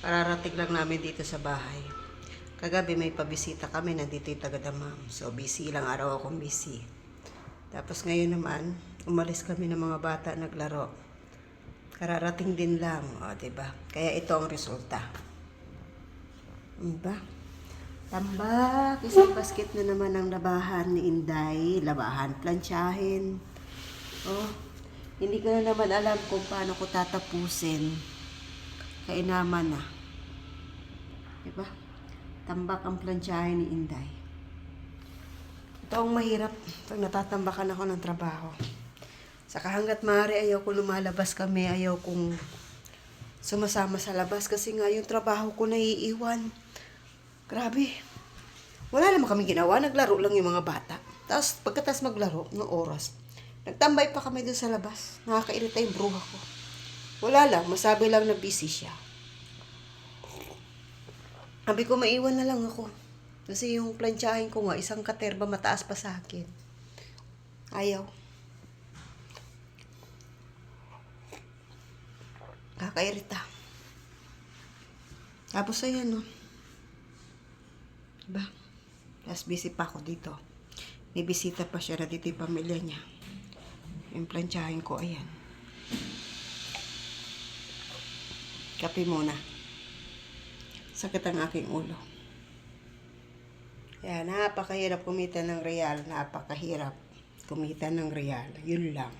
Kararating lang namin dito sa bahay. Kagabi may pabisita kami, nandito yung taga-Damam. So, busy lang araw akong busy. Tapos ngayon naman, umalis kami ng mga bata naglaro. Kararating din lang, o, diba? Kaya ito ang resulta. Diba? Tambak, isang basket na naman ang labahan ni Inday. Labahan, plansyahin. Oh, hindi ko na naman alam kung paano ko tatapusin. Kainaman na. Diba? Tambak ang plansyahin ni Inday. Ito ang mahirap pag natatambakan ako ng trabaho. Saka hanggat maaari ayaw ko lumalabas kami, ayaw kong sumasama sa labas kasi nga yung trabaho ko naiiwan. Grabe. Wala naman kami ginawa, naglaro lang yung mga bata. Tapos pagkatapos maglaro ng oras, nagtambay pa kami doon sa labas. Nakakairita yung bruha ko. Wala lang, masabi lang na busy siya. Sabi ko, maiwan na lang ako. Kasi yung plansyahin ko nga, isang katerba mataas pa sa akin. Ayaw. Kakairita. Tapos ayan, no. Diba? Tapos busy pa ako dito. May bisita pa siya na dito yung pamilya niya. Yung plansyahin ko, ayan. Kape muna. Sakit ang aking ulo. Kaya napakahirap kumita ng real. Napakahirap kumita ng real. Yun lang.